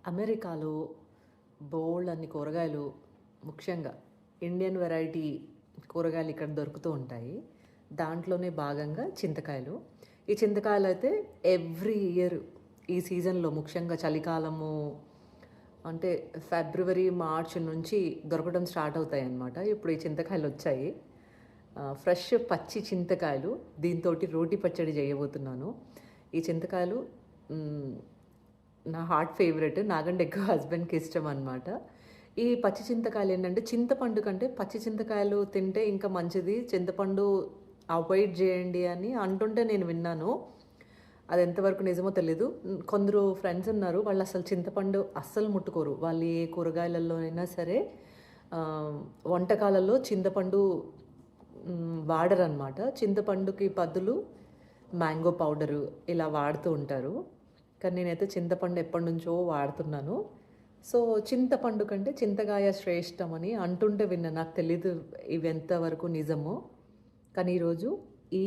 అమెరికాలో బోల్డ్ అన్ని కూరగాయలు, ముఖ్యంగా ఇండియన్ వెరైటీ కూరగాయలు ఇక్కడ దొరుకుతూ ఉంటాయి. దాంట్లోనే భాగంగా చింతకాయలు. ఈ చింతకాయలు అయితే ఎవ్రీ ఇయర్ ఈ సీజన్లో, ముఖ్యంగా చలికాలము అంటే ఫిబ్రవరి, మార్చ్ నుంచి దొరకడం స్టార్ట్ అవుతాయి అన్నమాట. ఇప్పుడు ఈ చింతకాయలు వచ్చాయి. ఫ్రెష్ పచ్చి చింతకాయలు. దీంతోటి రోటి పచ్చడి చేయబోతున్నాను. ఈ చింతకాయలు నా హార్ట్ ఫేవరెట్. నాకంటే ఎక్కువ హస్బెండ్కి ఇష్టం అనమాట. ఈ పచ్చి చింతకాయలు ఏంటంటే, చింతపండు కంటే పచ్చి చింతకాయలు తింటే ఇంకా మంచిది, చింతపండు అవాయిడ్ చేయండి అని అంటుంటే నేను విన్నాను. అది ఎంతవరకు నిజమో తెలీదు. కొందరు ఫ్రెండ్స్ ఉన్నారు, వాళ్ళు అసలు చింతపండు అస్సలు ముట్టుకోరు. వాళ్ళు ఏ కూరగాయలలో అయినా సరే వంటకాలలో చింతపండు వాడరనమాట. చింతపండుకి బదులు మ్యాంగో పౌడరు ఇలా వాడుతూ ఉంటారు. కానీ నేనైతే చింతపండు ఎప్పటినుంచో వాడుతున్నాను. సో చింతపండు కంటే చింతకాయ శ్రేష్టమని అంటుంటే విన్నా. నాకు తెలీదు ఇవి ఎంతవరకు నిజమో. కానీ ఈరోజు ఈ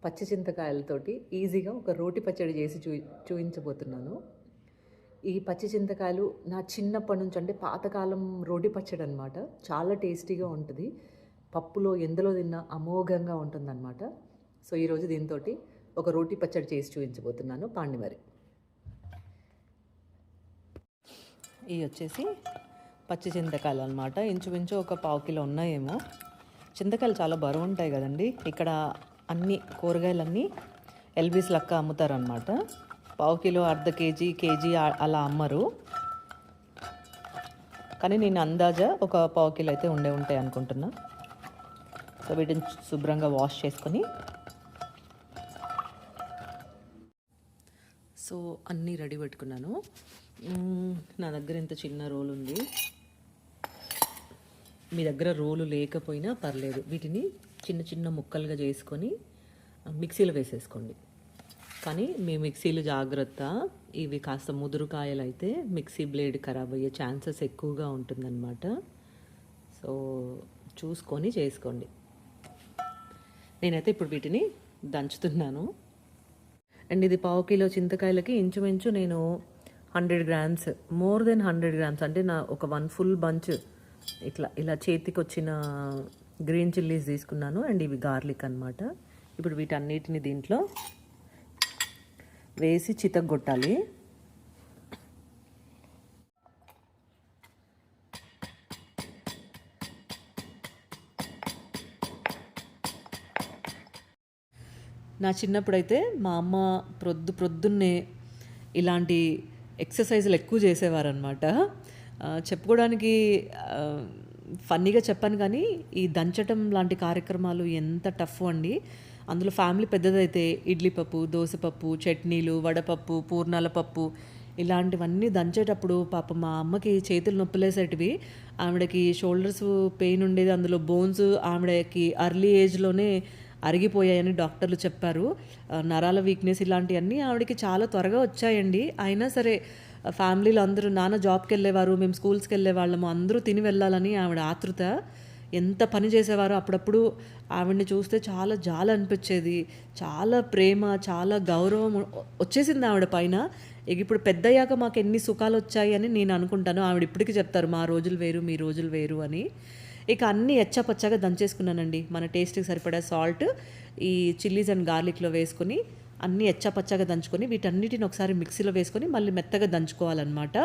పచ్చి చింతకాయలతోటి ఈజీగా ఒక రోటి పచ్చడి చేసి చూపించబోతున్నాను. ఈ పచ్చి చింతకాయలు నా చిన్నప్పటి నుంచి, అంటే పాతకాలం రోటి పచ్చడి అనమాట. చాలా టేస్టీగా ఉంటుంది. పప్పులో ఎందులో తిన్నా అమోఘంగా ఉంటుందన్నమాట. సో ఈరోజు దీంతో ఒక రోటి పచ్చడి చేసి చూపించబోతున్నాను. పాండి మరి. ఇవి వచ్చేసి పచ్చి చింతకాయలు అనమాట. ఇంచుమించు ఒక 1/2 కిలో ఉన్నాయేమో. చింతకాయలు చాలా బరువు ఉంటాయి కదండి. ఇక్కడ అన్ని కూరగాయలన్నీ ఎల్బీస్ లెక్క అమ్ముతారనమాట. 1/2 కిలో, అర్ధ కేజీ, కేజీ అలా అమ్మరు. కానీ నేను అందాజా ఒక 1/2 కిలో అయితే ఉంటాయి అనుకుంటున్నా. సో వీటిని శుభ్రంగా వాష్ చేసుకొని, సో అన్నీ రెడీ పెట్టుకున్నాను. నా దగ్గర ఇంత చిన్న రోలు ఉంది. మీ దగ్గర రోలు లేకపోయినా పర్లేదు. వీటిని చిన్న చిన్న ముక్కలుగా చేసుకొని మిక్సీలో వేసేసుకోండి. కానీ మీ మిక్సీలు జాగ్రత్త. ఇవి కాస్త ముదురుకాయలు అయితే మిక్సీ బ్లేడ్ ఖరాబ్ అయ్యే ఛాన్సెస్ ఎక్కువగా ఉంటుందన్నమాట. సో చూసుకొని చేసుకోండి. నేనైతే ఇప్పుడు వీటిని దంచుతున్నాను. అండ్ ఇది 1/2 కిలో చింతకాయలకి ఇంచుమించు నేను 100 గ్రామ్స్, మోర్ దెన్ 100 గ్రామ్స్, అంటే నా ఒక 1 ఫుల్ బంచ్ ఇలా చేతికి వచ్చిన గ్రీన్ చిల్లీస్ తీసుకున్నాను. అండ్ ఇవి గార్లిక్ అనమాట. ఇప్పుడు వీటన్నిటిని దీంట్లో వేసి చితగ్గొట్టాలి. నా చిన్నప్పుడైతే మా అమ్మ ప్రొద్దున్నే ఇలాంటి ఎక్సర్సైజులు ఎక్కువ చేసేవారనమాట. చెప్పుకోవడానికి ఫన్నీగా చెప్పాను, కానీ ఈ దంచటం లాంటి కార్యక్రమాలు ఎంత టఫ్ అండి. అందులో ఫ్యామిలీ పెద్దదైతే ఇడ్లీ పప్పు, దోసపప్పు, చట్నీలు, వడపప్పు, పూర్ణాల పప్పు ఇలాంటివన్నీ దంచేటప్పుడు పాపం మా అమ్మకి చేతులు నొప్పులేసేటివి. ఆవిడకి షోల్డర్స్ పెయిన్ ఉండేది. అందులో బోన్స్ ఆవిడకి అర్లీ ఏజ్లోనే అరిగిపోయాయని డాక్టర్లు చెప్పారు. నరాల వీక్నెస్ ఇలాంటివన్నీ ఆవిడకి చాలా త్వరగా వచ్చాయండి. అయినా సరే ఫ్యామిలీలో అందరూ, నాన్న జాబ్కి వెళ్ళేవారు, మేము స్కూల్స్కి వెళ్ళేవాళ్ళము, అందరూ తిని వెళ్ళాలని ఆవిడ ఆతృత. ఎంత పని చేసేవారో. అప్పుడప్పుడు ఆవిడని చూస్తే చాలా జాలి అనిపించేది. చాలా ప్రేమ, చాలా గౌరవం వచ్చేసింది ఆవిడ పైన. ఇప్పుడు పెద్దయ్యాక మాకు ఎన్ని సుఖాలు వచ్చాయి అని నేను అనుకుంటాను. ఆవిడ ఇప్పటికీ చెప్తారు, మా రోజులు వేరు, మీ రోజులు వేరు అని. ఇక అన్నీ ఎచ్చపచ్చగా దంచేసుకున్నానండి. మన టేస్ట్కి సరిపడా సాల్ట్ ఈ చిల్లీస్ అండ్ గార్లిక్లో వేసుకొని అన్నీ ఎచ్చపచ్చగా దంచుకొని వీటన్నిటిని ఒకసారి మిక్సీలో వేసుకొని మళ్ళీ మెత్తగా దంచుకోవాలన్నమాట.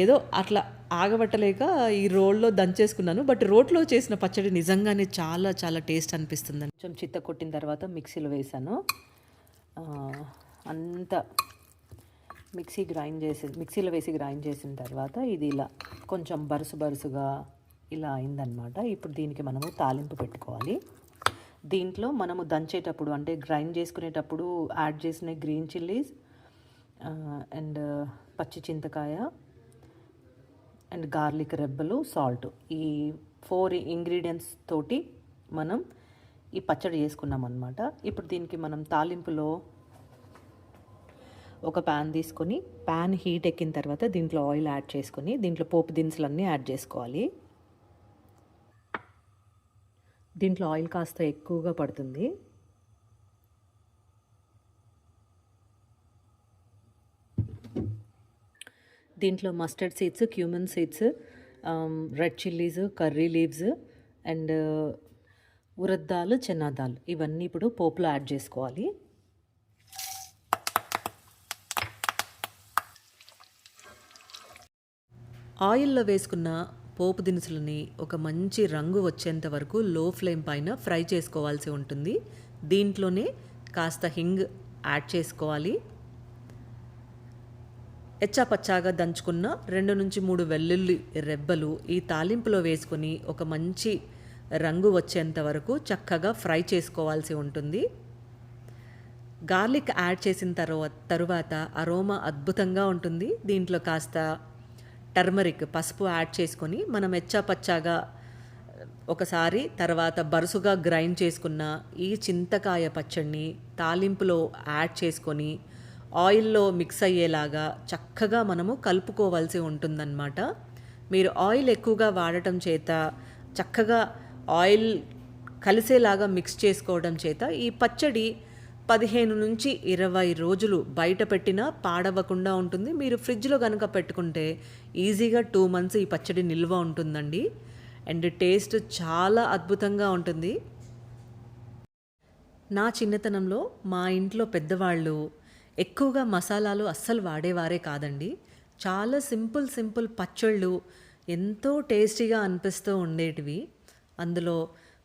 ఏదో అట్లా ఆగబట్టలేక ఈ రోల్లో దంచేసుకున్నాను. బట్ రోట్లో చేసిన పచ్చడి నిజంగానే చాలా చాలా టేస్ట్ అనిపిస్తుంది. కొంచెం చిత్త కొట్టిన తర్వాత మిక్సీలో వేసాను. అంతా మిక్సీలో వేసి గ్రైండ్ చేసిన తర్వాత ఇది ఇలా కొంచెం బరుసుగా ఇలా అయిందనమాట. ఇప్పుడు దీనికి మనము తాలింపు పెట్టుకోవాలి. దీంట్లో మనము దంచేటప్పుడు, అంటే గ్రైండ్ చేసుకునేటప్పుడు యాడ్ చేసిన గ్రీన్ చిల్లీస్ అండ్ పచ్చి చింతకాయ అండ్ గార్లిక్ రెబ్బలు, సాల్ట్, ఈ 4 ఇంగ్రీడియంట్స్ తోటి మనం ఈ పచ్చడి చేసుకున్నాం అనమాట. ఇప్పుడు దీనికి మనం తాలింపులో ఒక ప్యాన్ తీసుకొని, ప్యాన్ హీట్ ఎక్కిన తర్వాత దీంట్లో ఆయిల్ యాడ్ చేసుకొని దీంట్లో పోపు దినుసులన్నీ యాడ్ చేసుకోవాలి. దీంట్లో ఆయిల్ కాస్త ఎక్కువగా పడుతుంది. దీంట్లో mustard seeds, cumin seeds, red chillies, curry leaves and urad dal, chana dal ఇవన్నీ ఇప్పుడు పోపులో యాడ్ చేసుకోవాలి. ఆయిల్లో వేసుకున్న పోపు దినుసులని ఒక మంచి రంగు వచ్చేంత వరకు లో ఫ్లేమ్ పైన ఫ్రై చేసుకోవాల్సి ఉంటుంది. దీంట్లోనే కాస్త హింగ్ యాడ్ చేసుకోవాలి. ఎచ్చాపచ్చాగా దంచుకున్న 2-3 వెల్లుల్లి రెబ్బలు ఈ తాలింపులో వేసుకొని ఒక మంచి రంగు వచ్చేంత వరకు చక్కగా ఫ్రై చేసుకోవాల్సి ఉంటుంది. గార్లిక్ యాడ్ చేసిన తరువాత అరోమా అద్భుతంగా ఉంటుంది. దీంట్లో కాస్త టర్మరిక్ పసుపు యాడ్ చేసుకొని మనం ఎచ్చాపచ్చాగా ఒకసారి తర్వాత బరుసుగా గ్రైండ్ చేసుకున్న ఈ చింతకాయ పచ్చడిని తాలింపులో యాడ్ చేసుకొని ఆయిల్లో మిక్స్ అయ్యేలాగా చక్కగా మనము కలుపుకోవాల్సి ఉంటుందన్నమాట. మీరు ఆయిల్ ఎక్కువగా వాడటం చేత చక్కగా ఆయిల్ కలిసేలాగా మిక్స్ చేసుకోవడం చేత ఈ పచ్చడి 15-20 రోజులు బయట పెట్టినా పాడవకుండా ఉంటుంది. మీరు ఫ్రిడ్జ్లో కనుక పెట్టుకుంటే ఈజీగా 2 months ఈ పచ్చడి నిల్వ ఉంటుందండి. అండ్ టేస్ట్ చాలా అద్భుతంగా ఉంటుంది. నా చిన్నతనంలో మా ఇంట్లో పెద్దవాళ్ళు ఎక్కువగా మసాలాలు అస్సలు వాడేవారే కాదండి. చాలా సింపుల్ పచ్చళ్ళు ఎంతో టేస్టీగా అనిపిస్తూ ఉండేటివి. అందులో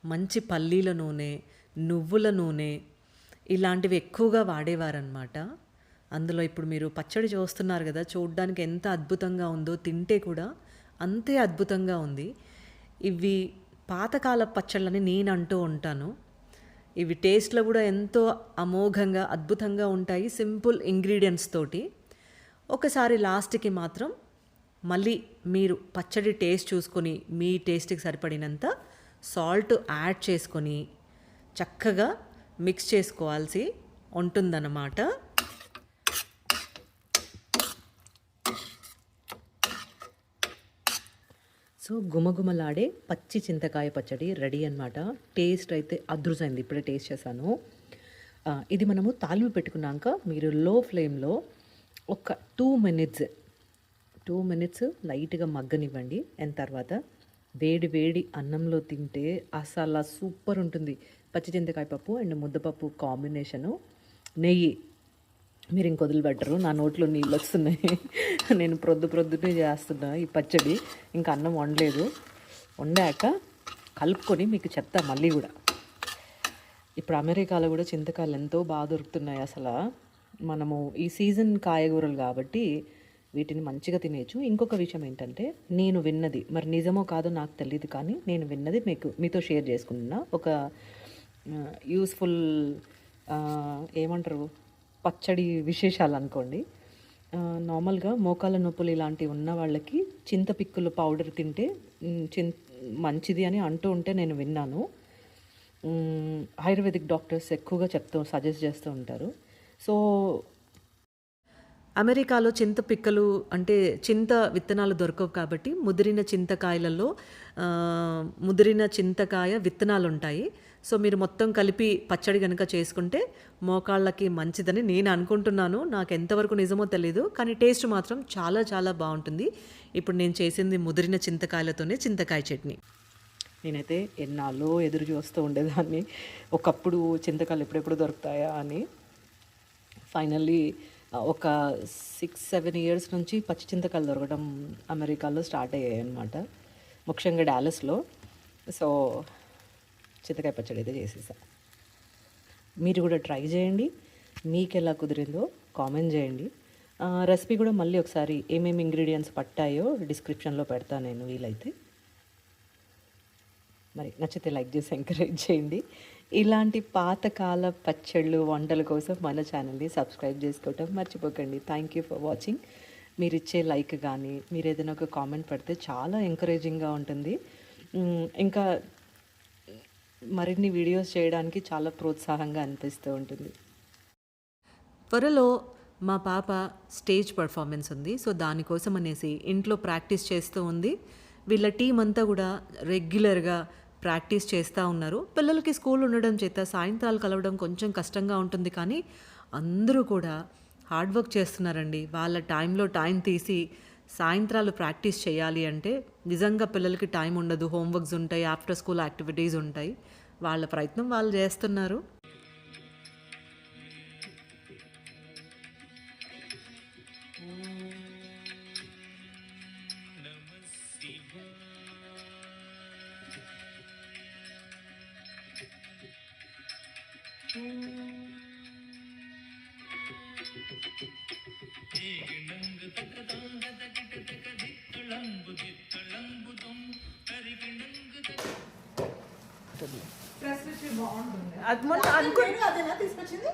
మంచి పల్లీల నూనె, నువ్వుల నూనె ఇలాంటివి ఎక్కువగా వాడేవారనమాట. అందులో ఇప్పుడు మీరు పచ్చడి చూస్తున్నారు కదా, చూడ్డానికి ఎంత అద్భుతంగా ఉందో, తింటే కూడా అంతే అద్భుతంగా ఉంది. ఇవి పాతకాల పచ్చళ్ళని నేను అంటూ ఉంటాను. ఇవి టేస్ట్లో కూడా ఎంతో అమోఘంగా అద్భుతంగా ఉంటాయి సింపుల్ ఇంగ్రీడియంట్స్ తోటి. ఒకసారి లాస్ట్కి మాత్రం మళ్ళీ మీరు పచ్చడి టేస్ట్ చూసుకొని మీ టేస్ట్కి సరిపడినంత సాల్ట్ యాడ్ చేసుకొని చక్కగా మిక్స్ చేసుకోవాల్సి ఉంటుందన్నమాట. సో గుమగుమలాడే పచ్చి చింతకాయ పచ్చడి రెడీ అన్నమాట. టేస్ట్ అయితే అదృష్టమైంది. ఇప్పుడే టేస్ట్ చేశాను. ఇది మనము తాలింపు పెట్టుకున్నాక మీరు లో ఫ్లేమ్లో ఒక 2 minutes లైట్గా మగ్గనివ్వండి. అండ్ తర్వాత వేడి అన్నంలో తింటే అసలు సూపర్ ఉంటుంది. పచ్చి చింతకాయ పప్పు అండ్ ముద్దపప్పు కాంబినేషను, నెయ్యి మీరు ఇంక వదిలిపెట్టరు. నా నోట్లో నీళ్ళు వస్తున్నాయి. నేను ప్రొద్దునే చేస్తున్నా ఈ పచ్చడి. ఇంకా అన్నం వండలేదు. వండాక కలుపుకొని మీకు చెప్తా మళ్ళీ కూడా. ఇప్పుడు అమెరికాలో కూడా చింతకాయలు ఎంతో బాగా దొరుకుతున్నాయి. అసలు మనము ఈ సీజన్ కాయగూరలు కాబట్టి వీటిని మంచిగా తినేయచ్చు. ఇంకొక విషయం ఏంటంటే, నేను విన్నది, మరి నిజమో కాదో నాకు తెలియదు, కానీ నేను విన్నది మీతో షేర్ చేసుకున్నా. ఒక యూస్ఫుల్ ఏమంటారు పచ్చడి విశేషాలు అనుకోండి. నార్మల్గా మోకాళ్ళ నొప్పులు ఇలాంటివి ఉన్న వాళ్ళకి చింతపిక్కులు పౌడర్ తింటే మంచిది అని అంటూ ఉంటే నేను విన్నాను. ఆయుర్వేదిక్ డాక్టర్స్ ఎక్కువగా సజెస్ట్ చేస్తూ ఉంటారు. సో అమెరికాలో చింత పిక్కలు అంటే చింత విత్తనాలు దొరకవు కాబట్టి ముదిరిన చింతకాయలలో ముదిరిన చింతకాయ విత్తనాలు ఉంటాయి. సో మీరు మొత్తం కలిపి పచ్చడి కనుక చేసుకుంటే మోకాళ్ళకి మంచిదని నేను అనుకుంటున్నాను. నాకు ఎంతవరకు నిజమో తెలీదు, కానీ టేస్ట్ మాత్రం చాలా చాలా బాగుంటుంది. ఇప్పుడు నేను చేసింది ముదిరిన చింతకాయలతోనే చింతకాయ చట్నీ. నేనైతే ఎన్నాళ్ళో ఎదురు చూస్తూ ఉండేదాన్ని, ఒకప్పుడు చింతకాయలు ఎప్పుడెప్పుడు దొరుకుతాయా అని. ఫైనల్లీ ఒక 6-7 years నుంచి పచ్చి చింతకాయలు దొరకడం అమెరికాలో స్టార్ట్ అయ్యాయి అన్నమాట, ముఖ్యంగా డాలస్లో. సో చింతకాయ పచ్చడి అయితే చేసేసా. మీరు కూడా ట్రై చేయండి, మీకు ఎలా కుదిరిందో కామెంట్ చేయండి. రెసిపీ కూడా మళ్ళీ ఒకసారి ఏమేమి ఇంగ్రీడియంట్స్ పట్టాయో డిస్క్రిప్షన్లో పెడతాను నేను వీలైతే. మరి నచ్చితే లైక్ చేసి ఎంకరేజ్ చేయండి. ఇలాంటి పాతకాల పచ్చళ్ళు వంటల కోసం మన ఛానల్ని సబ్స్క్రైబ్ చేసుకోవటం మర్చిపోకండి. Thank you for watching. మీరు ఇచ్చే లైక్ కానీ మీరు ఏదైనా ఒక కామెంట్ పెడితే చాలా ఎంకరేజింగ్గా ఉంటుంది. ఇంకా మరిన్ని వీడియోస్ చేయడానికి చాలా ప్రోత్సాహంగా అనిపిస్తూ ఉంటుంది. త్వరలో మా పాప స్టేజ్ పర్ఫార్మెన్స్ ఉంది. సో దానికోసం అనేసి ఇంట్లో ప్రాక్టీస్ చేస్తూ ఉంది. వీళ్ళ టీం అంతా కూడా రెగ్యులర్గా ప్రాక్టీస్ చేస్తూ ఉన్నారు. పిల్లలకి స్కూల్ ఉండడం చేత సాయంత్రాలు కలవడం కొంచెం కష్టంగా ఉంటుంది, కానీ అందరూ కూడా హార్డ్ వర్క్ చేస్తున్నారండి. వాళ్ళ టైంలో టైం తీసి సాయంత్రాలు ప్రాక్టీస్ చేయాలి అంటే నిజంగా పిల్లలకి టైం ఉండదు, హోంవర్క్స్ ఉంటాయి, ఆఫ్టర్ స్కూల్ యాక్టివిటీస్ ఉంటాయి. వాళ్ళ ప్రయత్నం వాళ్ళు చేస్తున్నారు. అది మొన్న అదేనా తీసుకొచ్చింది,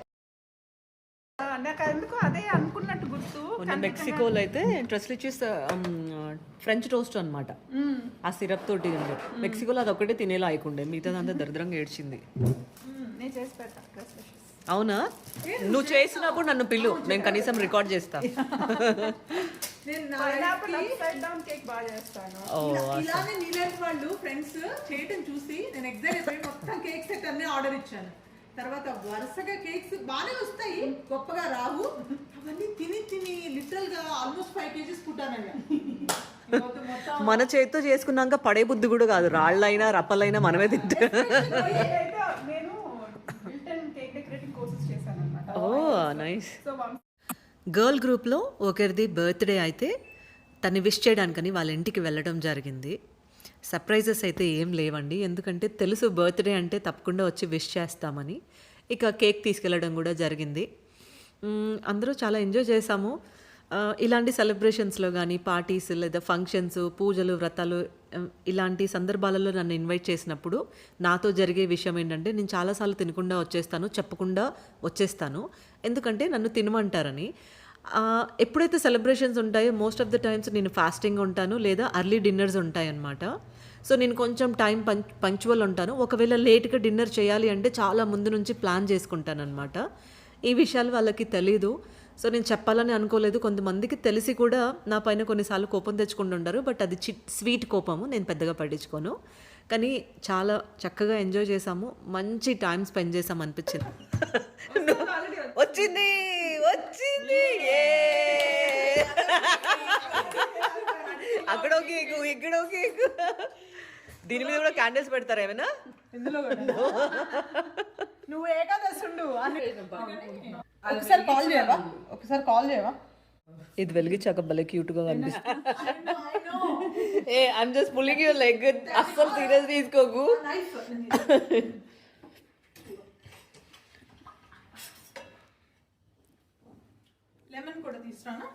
నాకు ఎందుకు అదే అనుకున్నట్టు గుర్తు. మొన్న మెక్సికోలో అయితే ట్రెస్లిచిస్ ఫ్రెంచ్ టోస్ట్ అనమాట, ఆ సిరప్ తోటి ఉంది. మెక్సికోలో అది ఒకటే తినేలా అయికుండే, మిగతాదంతా దరిద్రంగా ఏడ్చింది. నేను చేసి పెడతా. అవునా? నువ్వు చేసినప్పుడు నన్ను పిల్లు, నేను కనీసం రికార్డ్ చేస్తా. కేక్ బాగా చేస్తాను. ఇలానే నీలాంటి వాళ్ళు ఫ్రెండ్స్ చేయటం చూసి నేను ఎగ్జైట్ అయిపోయి మొత్తం కేక్ సెట్ అన్ని ఆర్డర్ ఇచ్చాను. తర్వాత వరుసగా కేక్స్ బాగానే వస్తాయి, గొప్పగా రావు. అవన్నీ తిని తిని లిటరల్ గా ఆల్మోస్ట్ 5 kgs పుట్టానయ్యా. మన చేతితో చేసుకున్నాక పడే బుద్ధి కూడా కాదు, రాళ్ళైనా రప్పలైనా మనమే తింటే. నేను కేక్ డెకరేటింగ్ కోర్సెస్ చేశాను అన్నమాట. ఓ నైస్. గర్ల్ గ్రూప్లో ఒకరిది బర్త్డే అయితే తను విష్ చేయడానికని వాళ్ళ ఇంటికి వెళ్ళడం జరిగింది. సర్ప్రైజెస్ అయితే ఏం లేవండి, ఎందుకంటే తెలుసు బర్త్డే అంటే తప్పకుండా వచ్చి విష్ చేస్తామని. ఇక కేక్ తీసుకెళ్ళడం కూడా జరిగింది. అందరూ చాలా ఎంజాయ్ చేశాము. ఇలాంటి సెలబ్రేషన్స్లో కానీ పార్టీస్ లేదా ఫంక్షన్స్, పూజలు, వ్రతాలు ఇలాంటి సందర్భాలలో నన్ను ఇన్వైట్ చేసినప్పుడు నాతో జరిగే విషయం ఏంటంటే నేను చాలాసార్లు తినకుండా వచ్చేస్తాను, చెప్పకుండా వచ్చేస్తాను. ఎందుకంటే నన్ను తినమంటారని. ఎప్పుడైతే సెలబ్రేషన్స్ ఉంటాయో మోస్ట్ ఆఫ్ ద టైమ్స్ నేను ఫాస్టింగ్ ఉంటాను లేదా అర్లీ డిన్నర్స్ ఉంటాయి అన్నమాట. సో నేను కొంచెం టైం పంక్చువల్ ఉంటాను. ఒకవేళ లేట్గా డిన్నర్ చేయాలి అంటే చాలా ముందు నుంచి ప్లాన్ చేసుకుంటాను అనమాట. ఈ విషయాలు వాళ్ళకి తెలీదు. సో నేను చెప్పాలని అనుకోలేదు. కొంతమందికి తెలిసి కూడా నా పైన కొన్నిసార్లు కోపం తెచ్చుకుంటుంటారు, బట్ అది స్వీట్ కోపము, నేను పెద్దగా పట్టించుకోను. కానీ చాలా చక్కగా ఎంజాయ్ చేసాము, మంచి టైం స్పెండ్ చేసాం అనిపించింది. వచ్చింది వచ్చింది, అక్కడో కేకు ఇక్కడో కేకు. దీని మీద కూడా క్యాండిల్స్ పెడతారా ఏమైనా? నువ్వు ఏకాదశుండు. ఒకసారి కాల్ చేయవా? ఇది వెలిగించాక భలే క్యూట్గా కనిపిస్తుంది. ఏ I'm just pulling your leg, అస్సలు సీరియస్ తీసుకోకు. లెమన్ కూడా తీసుకురానా?